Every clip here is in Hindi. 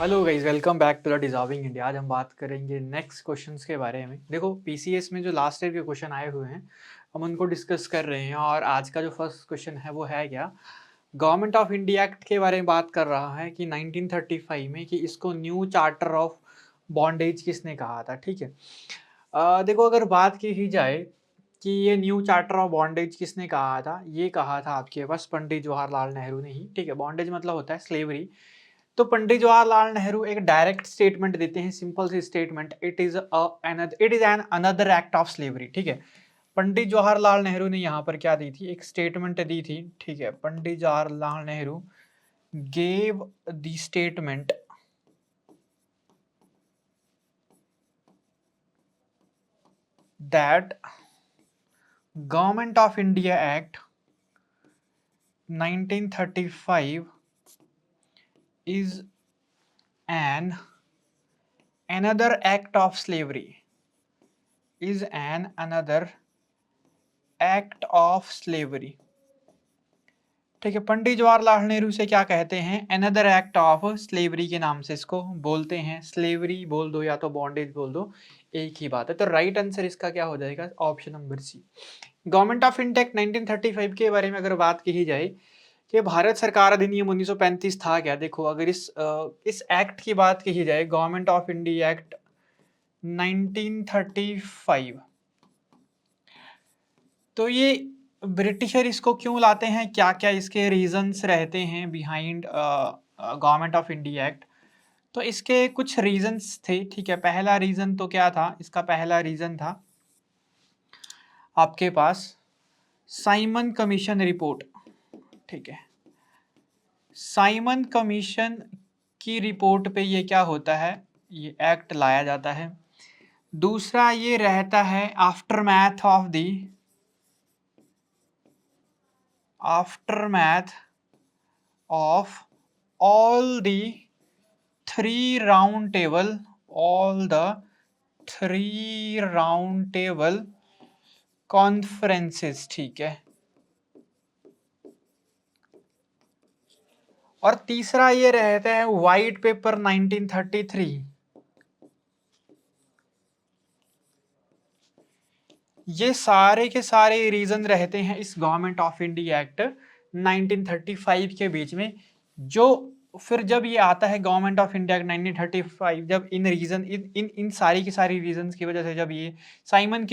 Hello guys, welcome back to the deserving India. आज हम बात करेंगे नेक्स्ट क्वेश्चंस के बारे में। देखो, पीसीएस में जो लास्ट ईयर के क्वेश्चन आए हुए हैं, हम उनको डिस्कस कर रहे हैं। और आज का जो फर्स्ट क्वेश्चन है वो है क्या, गवर्नमेंट ऑफ इंडिया एक्ट के बारे में बात कर रहा है कि 1935 में कि इसको न्यू चार्टर ऑफ बॉन्डेज किसने कहा था। ठीक है। देखो, अगर बात की जाए कि ये न्यू चार्टर ऑफ बॉन्डेज किसने कहा था, ये कहा था आपके पास पंडित जवाहरलाल नेहरू ने ही। ठीक है। बॉन्डेज मतलब होता है स्लेवरी। तो पंडित जवाहरलाल नेहरू एक डायरेक्ट स्टेटमेंट देते हैं, simple C statement, it is an another act of slavery. ठीक है। पंडित जवाहरलाल नेहरू ने यहाँ पर क्या दी थी, एक स्टेटमेंट दी थी। ठीक है। Pandit Jawaharlal Nehru gave the statement that government of India act 1935 is an another act of slavery, is an another act of slavery। ठीक है। पंडित जवाहरलाल नेहरू से क्या कहते हैं, अनदर एक्ट ऑफ स्लेवरी के नाम से इसको बोलते हैं। स्लेवरी बोल दो या तो बॉन्डेज बोल दो, एक ही बात है। तो राइट आंसर इसका क्या हो जाएगा, option number C. Government of India act 1935 के बारे में अगर बात की जाए कि भारत सरकार अधिनियम 1935 था क्या। देखो, अगर इस एक्ट की बात की जाए, गवर्नमेंट ऑफ इंडिया एक्ट 1935, तो ये ब्रिटिशर इसको क्यों लाते हैं, क्या क्या इसके रीजंस रहते हैं behind government of India act. तो इसके कुछ रीजंस थे। ठीक है। पहला रीजन तो क्या था, इसका पहला रीजन था आपके पास साइमन कमीशन रिपोर्ट। ठीक है। साइमन कमीशन की रिपोर्ट पे ये क्या होता है, ये एक्ट लाया जाता है। दूसरा ये रहता है aftermath of all the three round table conferences। ठीक है। और तीसरा ये रहता है व्हाइट पेपर 1933। ये सारे के सारे रीजन रहते हैं इस गवर्नमेंट ऑफ इंडिया एक्ट 1935 के बीच में। जो फिर जब ये आता है गवर्नमेंट ऑफ इंडिया एक्ट 1935, जब इन रीजन इन सारी की सारी रीजंस की वजह से जब ये साइमन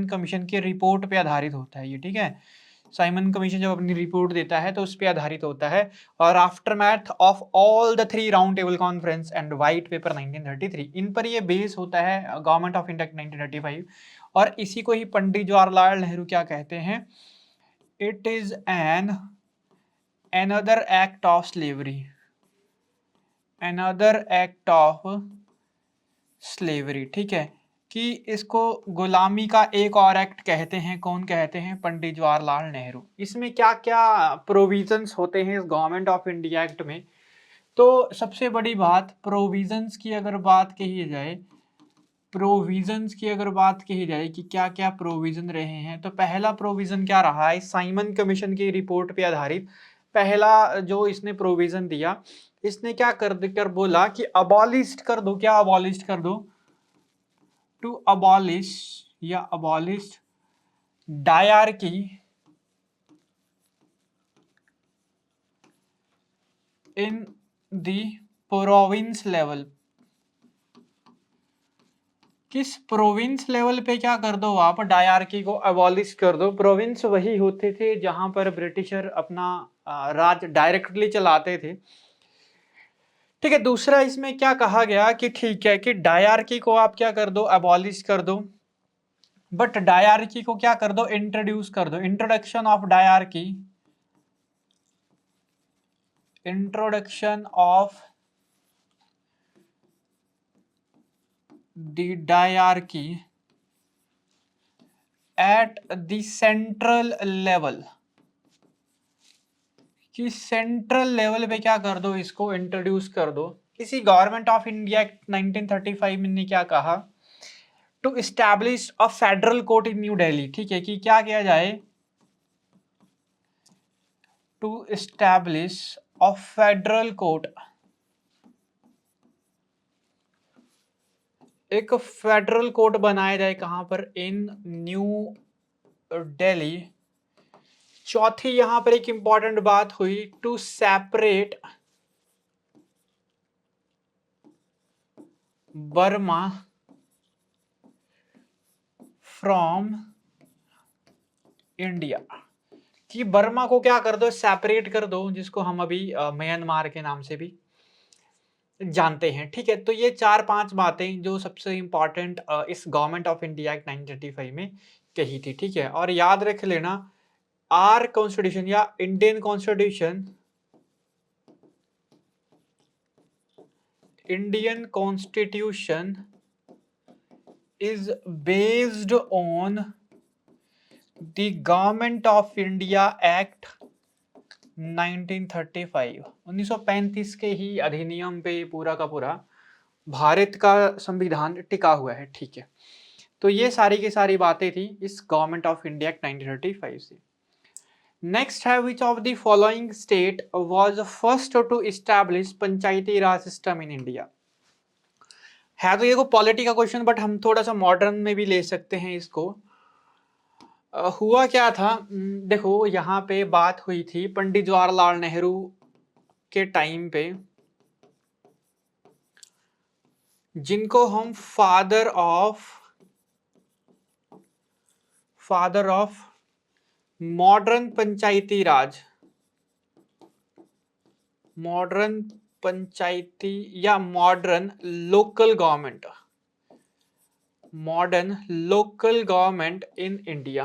कमीशन की रिपोर्ट पे आधारित होता है ये। ठीक है। साइमन कमीशन जब अपनी रिपोर्ट देता है तो उस पर आधारित होता है। और aftermath of all the three round table conference and white paper 1933, इन पर ये बेस होता है गवर्नमेंट ऑफ इंडिया 1935। और इसी को ही पंडित जवाहरलाल नेहरू क्या कहते हैं, it is N another act of slavery, another act of slavery। ठीक है। कि इसको गुलामी का एक और एक्ट कहते हैं। कौन कहते हैं, पंडित जवाहरलाल नेहरू। इसमें क्या क्या प्रोविजंस होते हैं इस गवर्नमेंट ऑफ इंडिया एक्ट में, तो सबसे बड़ी बात प्रोविजंस की अगर बात कही जाए, कि क्या क्या प्रोविजन रहे हैं, तो पहला प्रोविजन क्या रहा है, साइमन कमीशन की रिपोर्ट पे आधारित पहला जो इसने प्रोविजन दिया, इसने क्या कर बोला कि अबॉलिश कर दो। क्या अबॉलिश कर दो, टू अबॉलिश या abolish dyarchy in the province level. किस प्रोविंस लेवल पे क्या कर दो, आप डायरकी को अबॉलिश कर दो। प्रोविंस वही होते थे जहां पर ब्रिटिशर अपना राज डायरेक्टली चलाते थे। ठीक है। दूसरा इसमें क्या कहा गया कि ठीक है कि डायरकी को आप क्या कर दो, अबॉलिश कर दो, बट डायरकी को क्या कर दो, इंट्रोड्यूस कर दो। Introduction of dyarchy, introduction of the dyarchy at the central level, कि सेंट्रल लेवल पे क्या कर दो, इसको इंट्रोड्यूस कर दो। इसी गवर्नमेंट ऑफ इंडिया एक्ट 1935 में ने क्या कहा, to establish a federal court in New Delhi. ठीक है। कि क्या किया जाए, to establish a federal court एक फेडरल कोर्ट बनाया जाए कहां पर? In New Delhi. चौथी यहां पर एक इंपॉर्टेंट बात हुई, to separate Burma from India, कि बर्मा को क्या कर दो, सेपरेट कर दो, जिसको हम अभी म्यांमार के नाम से भी जानते हैं। ठीक है, तो ये 4-5 बातें जो सबसे इंपॉर्टेंट इस गवर्नमेंट ऑफ इंडिया एक्ट 1935 में कही थी। ठीक है, और याद रख लेना, आर कॉन्स्टिट्यूशन या Indian constitution is based on the Government of India Act 1935। 1935 के ही अधिनियम पे पूरा का पूरा भारत का संविधान टिका हुआ है। ठीक है, तो ये सारी की सारी बातें थी इस गवर्नमेंट ऑफ इंडिया एक्ट 1935 से। नेक्स्ट है, which of the following state was first to establish Panchayati Raj system in India? है तो ये को पॉलिटी का क्वेश्चन, बट हम थोड़ा सा मॉडर्न में भी ले सकते हैं इसको। हुआ क्या था, देखो यहाँ पे बात हुई थी पंडित जवाहरलाल नेहरू के टाइम पे, जिनको हम father of modern panchayati raj, modern panchayati या modern local government in India.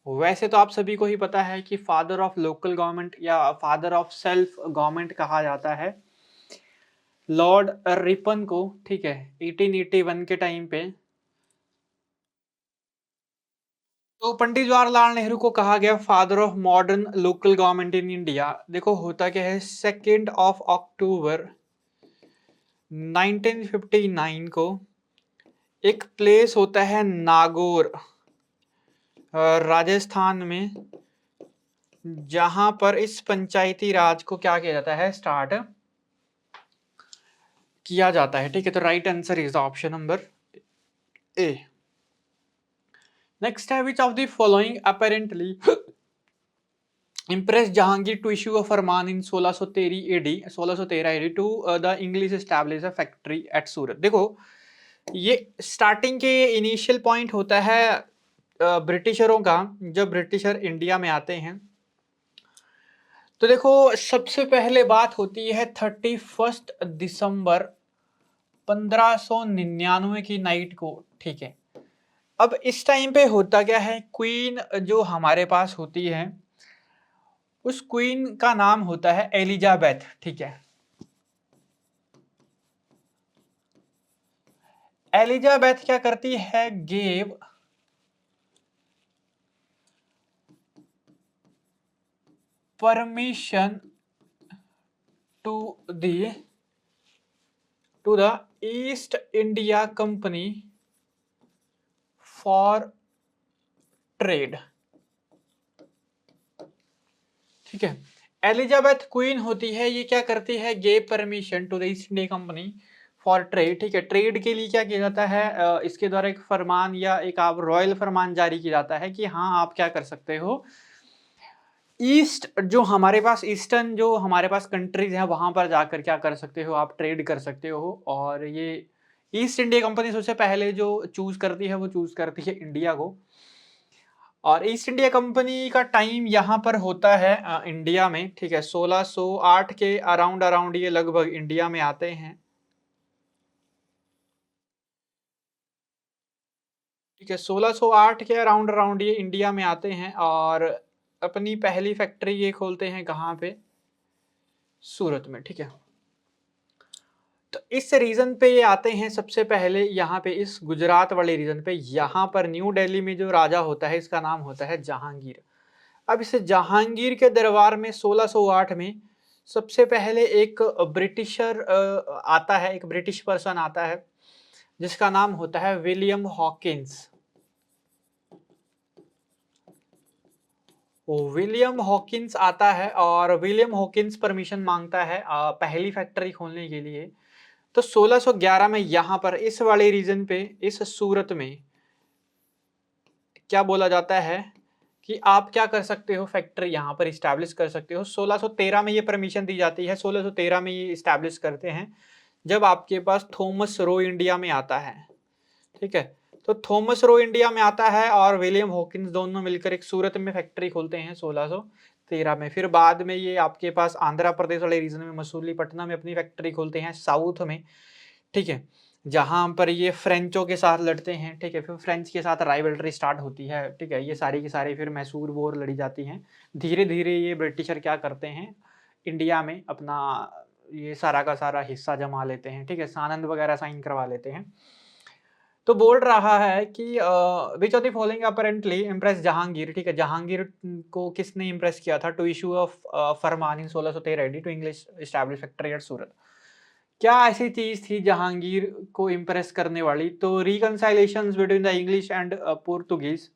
वैसे तो आप सभी को ही पता है कि फादर ऑफ लोकल गवर्नमेंट या फादर ऑफ सेल्फ गवर्नमेंट कहा जाता है लॉर्ड रिपन को। ठीक है, 1881 के टाइम पे तो पंडित जवाहरलाल नेहरू को कहा गया father of modern local government in India. देखो होता क्या है, 2 अक्टूबर 1959 को एक प्लेस होता है नागौर राजस्थान में, जहां पर इस पंचायती राज को क्या किया जाता है, स्टार्ट किया जाता है। ठीक है, तो right answer is option number A. Next है, which of the following apparently impressed Jahangir to issue a farman in 1613 AD to the English establish a factory at सूरत। देखो ये स्टार्टिंग के इनिशियल पॉइंट होता है ब्रिटिशरों का, जब ब्रिटिशर इंडिया में आते हैं। तो देखो सबसे पहले बात होती है 31 दिसंबर 1599 की नाइट को। ठीक है, अब इस टाइम पे होता क्या है, क्वीन जो हमारे पास होती है उस क्वीन का नाम होता है एलिजाबेथ। ठीक है, एलिजाबेथ क्या करती है, gave permission to the East India Company for trade. ठीक है, एलिजाबेथ क्वीन होती है, ये क्या करती है, gave permission to the East India Company for trade. ठीक है, ट्रेड के लिए क्या किया जाता है, इसके द्वारा एक फरमान या एक आप रॉयल फरमान जारी किया जाता है कि हाँ आप क्या कर सकते हो, ईस्ट जो हमारे पास ईस्टर्न जो हमारे पास कंट्रीज हैं वहां पर जाकर क्या कर सकते हो, आप ट्रेड कर सकते हो। और ये ईस्ट इंडिया कंपनी सबसे पहले जो चूज करती है वो चूज करती है इंडिया को। और ईस्ट इंडिया कंपनी का टाइम यहाँ पर होता है इंडिया में। ठीक है, 1608 के अराउंड अराउंड ये लगभग इंडिया में आते हैं। ठीक है, 1608 के अराउंड अराउंड ये इंडिया में आते हैं और अपनी पहली फैक्ट्री ये खोलते हैं कहाँ पे, सूरत में। ठीक है, तो इस रीजन पे ये आते हैं सबसे पहले, यहाँ पे इस गुजरात वाले रीजन पे। यहाँ पर न्यू दिल्ली में जो राजा होता है इसका नाम होता है जहांगीर। अब इस जहांगीर के दरबार में 1608 में सबसे पहले एक ब्रिटिशर आता है, एक ब्रिटिश पर्सन आता है जिसका नाम होता है विलियम हॉकिंस। विलियम हॉकिंस आता है और विलियम हॉकिंस परमिशन मांगता है पहली फैक्ट्री खोलने के लिए। तो 1611 में यहाँ पर इस वाले रीजन पे, इस सूरत में क्या बोला जाता है कि आप क्या कर सकते हो, फैक्ट्री यहाँ पर इस्टेब्लिश कर सकते हो। 1613 में ये परमिशन दी जाती है, 1613 में ये इस्टेब्लिश करते हैं जब आपके पास थॉमस रो इंडिया में आता है। ठीक है, तो थॉमस रो इंडिया में आता है और विलियम हॉकिंस दोनों मिलकर एक सूरत में फैक्ट्री खोलते हैं 1613 में। फिर बाद में ये आपके पास आंध्र प्रदेश वाले रीजन में मसूलीपट्टनम में अपनी फैक्ट्री खोलते हैं साउथ में। ठीक है, जहां पर ये फ्रेंचों के साथ लड़ते हैं। ठीक है, फिर फ्रेंच के साथ राइवलरी स्टार्ट होती है। ठीक है, ये सारी की सारी फिर मैसूर वॉर लड़ी जाती हैं। धीरे धीरे ये ब्रिटिशर क्या करते हैं, इंडिया में अपना ये सारा का सारा हिस्सा जमा लेते हैं। ठीक है, सानंद वगैरह साइन करवा लेते हैं। तो बोल रहा है कि which of the following apparently impress Jahangir. ठीक है, जहांगीर को किसने इम्प्रेस किया था to issue of farman in 1613 to English establish factory at Surat. क्या ऐसी चीज थी जहांगीर को इम्प्रेस करने वाली? तो reconciliations between the English and Portuguese.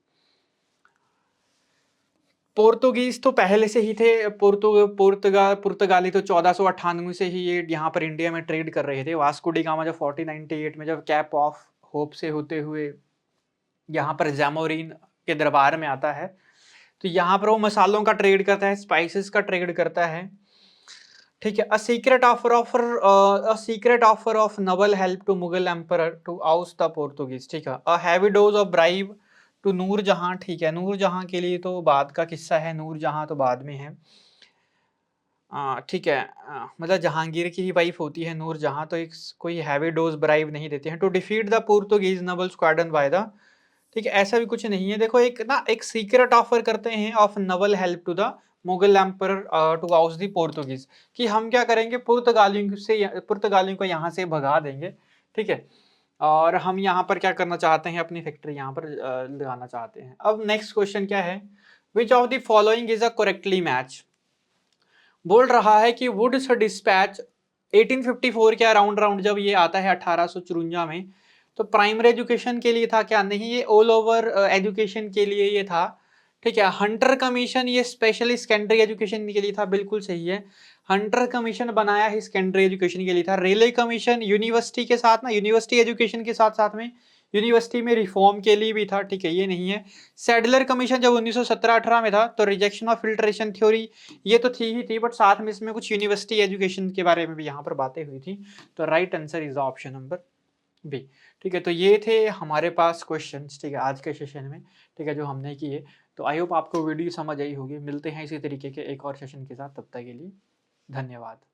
Portuguese तो पहले से ही थे। पुर्तगाली तो 1498 से ही ये यहाँ पर इंडिया में ट्रेड कर रहे थे। वास्को डी गामा जब 1498 में जब कैप ऑफ होप से होते हुए यहाँ पर जामोरिन के दरबार में आता है, तो यहाँ पर वो मसालों का ट्रेड करता है, स्पाइसेस का ट्रेड करता है। ठीक है, a secret offer of naval help to Mughal emperor to oust the Portuguese. ठीक है, a heavy dose of bribe to Nur Jahan. ठीक है, नूर जहां के लिए तो बाद का किस्सा है, नूर जहां तो बाद में है। ठीक है, मतलब जहांगीर की ही वाइफ होती है नूर जहां, तो एक कोई हैवी डोज ब्राइब नहीं देते हैं to defeat the Portuguese naval squadron by the. ठीक है, ऐसा भी कुछ नहीं है। देखो एक ना एक सीक्रेट ऑफर करते हैं of naval help to the Mughal emperor to oust the Portuguese, कि हम क्या करेंगे, पुर्तगालियों को यहाँ से भगा देंगे। ठीक है, और हम यहाँ पर क्या करना चाहते हैं, अपनी फैक्ट्री यहाँ पर लगाना चाहते हैं। अब नेक्स्ट क्वेश्चन क्या है, which of the following is a correctly match. बोल रहा है कि वुड्स डिस्पैच 1854 के अराउंड राउंड जब ये आता है 1854 में, तो प्राइमरी एजुकेशन के लिए था क्या? नहीं, ये ऑल ओवर एजुकेशन के लिए ये था। ठीक है, हंटर कमीशन ये स्पेशली सेकेंडरी एजुकेशन के लिए था, बिल्कुल सही है। हंटर कमीशन बनाया ही सेकेंडरी एजुकेशन के लिए था। रेलवे कमीशन यूनिवर्सिटी के साथ ना, यूनिवर्सिटी एजुकेशन के साथ साथ में यूनिवर्सिटी में रिफॉर्म के लिए भी था। ठीक है, ये नहीं है। सैडलर कमीशन जब 1917-18 में था, तो रिजेक्शन ऑफ फिल्ट्रेशन थ्योरी ये तो थी ही थी, बट साथ में इसमें कुछ यूनिवर्सिटी एजुकेशन के बारे में भी यहाँ पर बातें हुई थी। तो right answer is the option number B. ठीक है, तो ये थे हमारे पास क्वेश्चंस। ठीक है, आज के सेशन में, ठीक है, जो हमने किए। तो आई होप आपको वीडियो समझ आई होगी। मिलते हैं इसी तरीके के एक और सेशन के साथ, तब तक के लिए धन्यवाद।